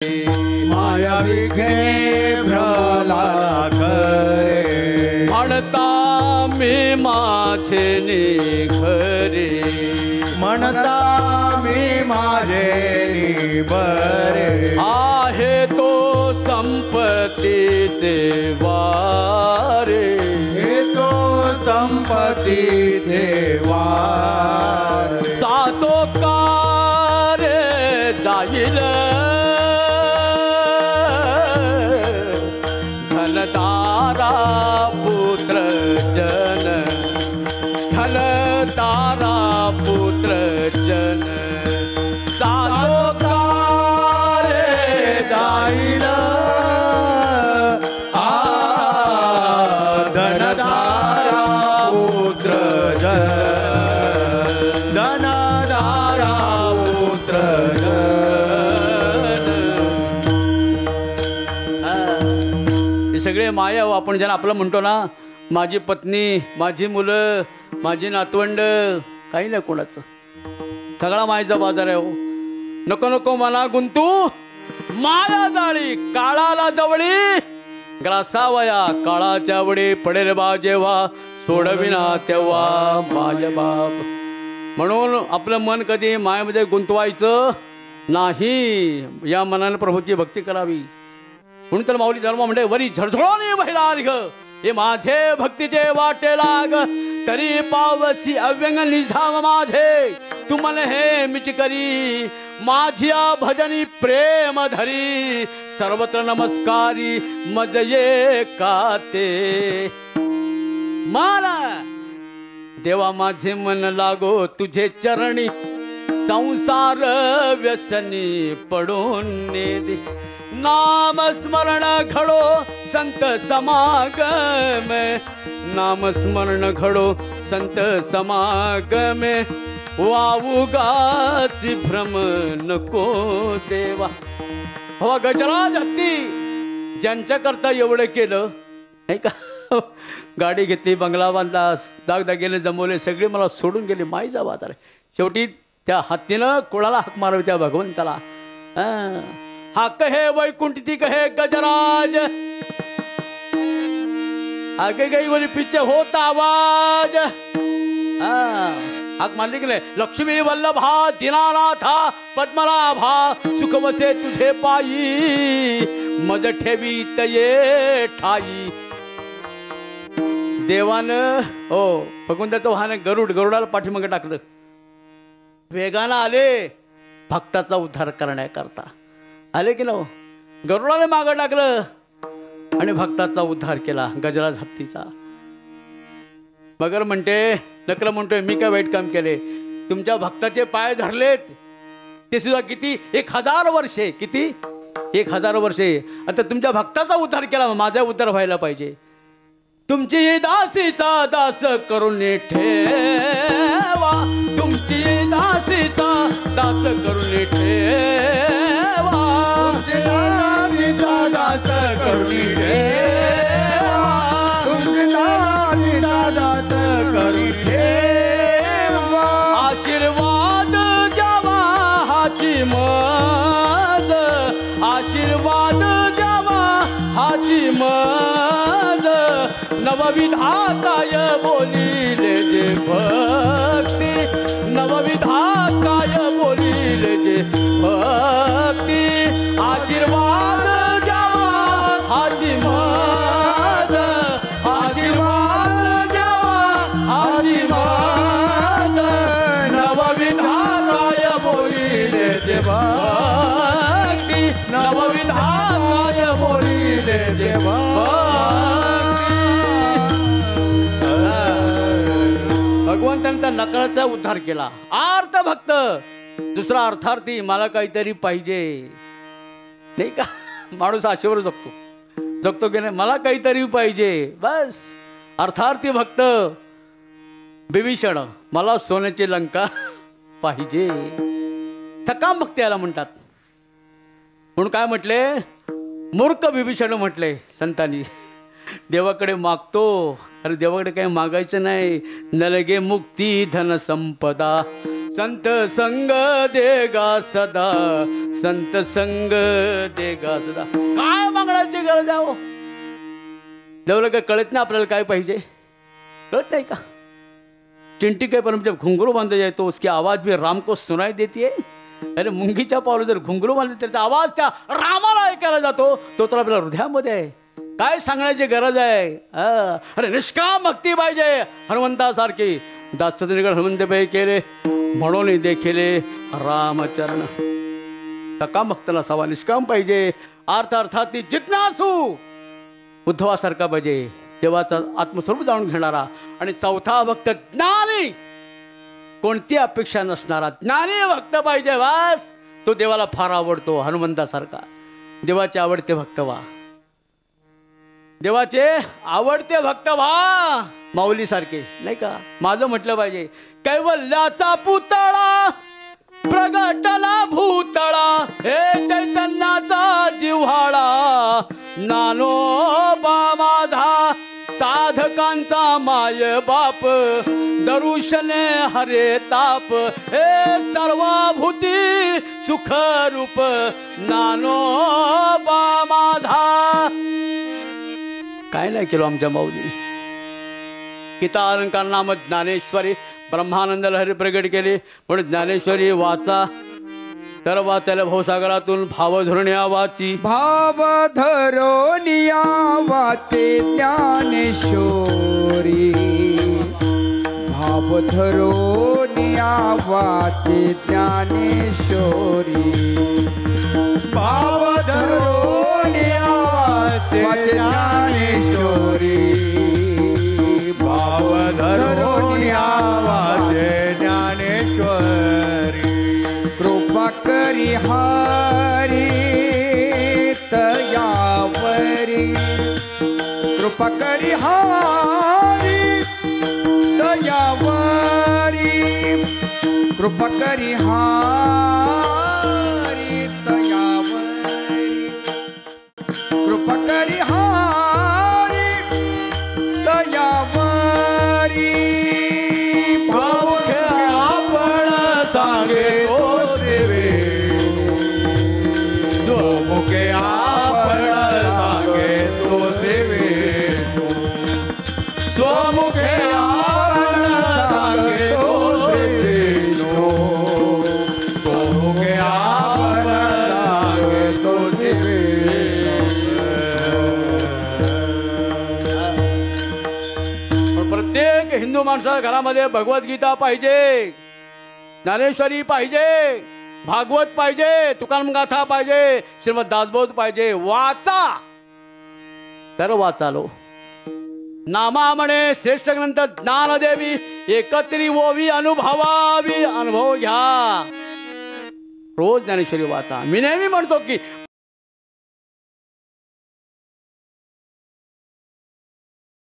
माया विघ्ने प्रल्हाद करे म्हणता मी माझे निखरे म्हणता मी माझे बरे आहे तो संपत्तीचे वारे हे तो संपत्तीचे वार सातो कार्य जाईल धनदारा पुत्र जन धनदारा पुत्र जन सातो कार्य जाईल धनधारा पुत्र जन धनधारा पुत्र हे सगळे माया हो. आपण ज्यांना आपलं म्हणतो ना, माझी पत्नी, माझी मुलं, माझी नातवंड, काही नाही कोणाचं, सगळा मायेचा बाजार आहे हो. नको नको मना गुंतू माया जाळी काळाला जवळी ग्रासावया काळाच्या वडी पडेल बा जेव्हा सोडविना तेव्हा माय बाप. म्हणून आपलं मन कधी मायामध्ये गुंतवायचं नाही, या मनाने प्रभूची भक्ती करावी. म्हणून तर माऊली धर्म म्हणते वरी झळझळाने बहिला अर्घ हे माझे भक्तीचे वाटे लाग तरी पावसी अव्यंग निधाम माझे तू मन हे मिच करी माझिया भजनी प्रेम धरी सर्वत्र नमस्कारी मज ये काते. मारा देवा माझे मन लागो तुझे चरणी संसार व्यसनी पडून दे. नाम स्मरण घडो संत समागम नाम स्मरण घडो संत समागम वावुगाची भ्रम नको देवा. हवा गजराज हत्ती ज्यांच्याकरता एवढं केलं नाही का, गाडी घेतली, बंगला बांधला, दागदागिने जमवले, सगळे मला सोडून गेले, माईचा बाजार. शेवटी त्या हत्तीनं कोणाला हाक मारावी, त्या भगवंताला. हा कहे वैकुंठी कहे गजराज आगे गई बोली पीछे होता आवाज. हाक मारली की नाही, लक्ष्मी वल्लभा दीनानाथा पद्मनाभा सुख वसे तुझे पायी मज ठेवी तये ठाई. देवानं हो भगवंताचं वाहन गरुड, गरुडाला पाठीमागे टाकलं, वेगानं आले भक्ताचा उद्धार करण्याकरता. आले की ना, गरुडाने मागं टाकलं आणि भक्ताचा उद्धार केला गजराज हत्तीचा. मगर म्हणते, नकल म्हणतोय मी काय वाईट काम केले, तुमच्या भक्ताचे पाय धरलेत ते सुद्धा किती 1000 वर्षे, किती 1000 वर्षे. आता तुमच्या भक्ताचा उद्धार केला, माझा उद्धार व्हायला पाहिजे. तुमची दासीचा दास करून ठेवा, तुमची दासीचा दास करून ठेवा, दास करुणी ठेवा, दास करुणी ठेवा. आशीर्वाद द्यावा हाची मज, आशीर्वाद द्यावा हाची मज. नवविधाताय बोलिले जे भक्ती, नवविधाताय बोलिले जे भक्ती. आशीर्वाद द्यावा हाची मज, आशीर्वाद द्यावा हाची मज. नवविधाताय बोलिले जे भक्ती, नवविधाताय बोलिले जे भक्ती. भगवंताने त्या नकळाचा उद्धार केला. आर्त भक्त, दुसरा अर्थार्थी, मला काहीतरी पाहिजे नाही का. माणूस आशेवर जगतो की नाही, मला काहीतरी पाहिजे बस. अर्थार्थी भक्त विभीषण, मला सोन्याची लंका पाहिजे. सकाम भक्ती याला म्हणतात. म्हणून काय म्हटले, मूर्ख विभीषण म्हटले संतांनी. देवाकडे मागतो, अरे देवाकडे काही मागायचं नाही. न लगे मुक्ती धन संपदा संत संग देगा सदा, संत संग देगा सदा. काय मागण्याची गरज आहे हो? देवाला काय कळत नाही आपल्याला काय पाहिजे? कळत नाही का? चिंटी के पर जब घुंघरू बांधा जाए तो उसकी आवाज भी राम को सुनाई देती है. अरे मुंगीच्या पावलं जर घुंघरू बांधले त्याचा आवाज त्या रामाला ऐकायला जातो. तो तर आपल्या हृदयामध्ये आहे. काय सांगण्याची गरज आहे? अरे निष्काम भक्ती पाहिजे हनुमंतासारखी. दासगड हनुमंत बाई केले म्हणून देखिले रामचरण. सकाम भक्त नसावा, निष्काम पाहिजे. अर्थार्थात जिज्ञासू उद्धवासारखा पाहिजे, देवाचा आत्मस्वरूप जाणून घेणारा. आणि चौथा भक्त ज्ञानी, कोणती अपेक्षा नसणारा ज्ञानी भक्त पाहिजे. वास तो देवाला फार आवडतो. हनुमंतासारखा देवाचे आवडते भक्त व्हा, देवाचे आवडते भक्त व्हा. माऊली सारखे नाही का? माझं म्हटलं पाहिजे. कैवल्याचा पुतळा प्रगटला भूतळा, हे चैतन्याचा जिव्हाळा. नानोबा माझा साधकांचा माय बाप, दरुशने हरे ताप. हे सर्वभूती सुख रूप नानोबा माझा. काय नाही केलं आमच्या माऊलीने? गीता अलंकार नाम ज्ञानेश्वरी ब्रह्मानंद लहरी प्रगट केली. म्हणून ज्ञानेश्वरी वाचा. तर वाचायला भावसागरातून भाव धरुण्या वाची, भाव धरुण्या वाचे ज्ञानेश्वरी. भाव धरुण्या वाचे ज्ञानेश्वरी. भाव धरुण्या वाचे ज्ञानेश्वरी. भाव धरुण्या वाचे ज्ञानेश्वरी. कृपा करी हरी तयावरी. कृपा करी हरी तयावरी. कृपा करी हरी तयावरी. कृपा करी हरी तयावरी. मुखे आपण सांगे तो देवे, स्वमुखे आपण सांगे तो देवे. स्वमुखे आपण सांगे तो देवे. स्वमुखे आपण सांगे तो देवे. प्रत्येक हिंदू माणसाच्या घरामध्ये भगवद्गीता पाहिजे, ज्ञानेश्वरी पाहिजे, भागवत पाहिजे, तुकाराम गाथा पाहिजे, श्रीमद दासबोध पाहिजे. वाचा तर वाचालो. नामा म्हणे श्रेष्ठ ग्रंथ ज्ञानदेवी, एकत्री ओवी अनुभवावी. अनुभव घ्या. रोज ज्ञानेश्वरी वाचा. मी नेहमी म्हणतो की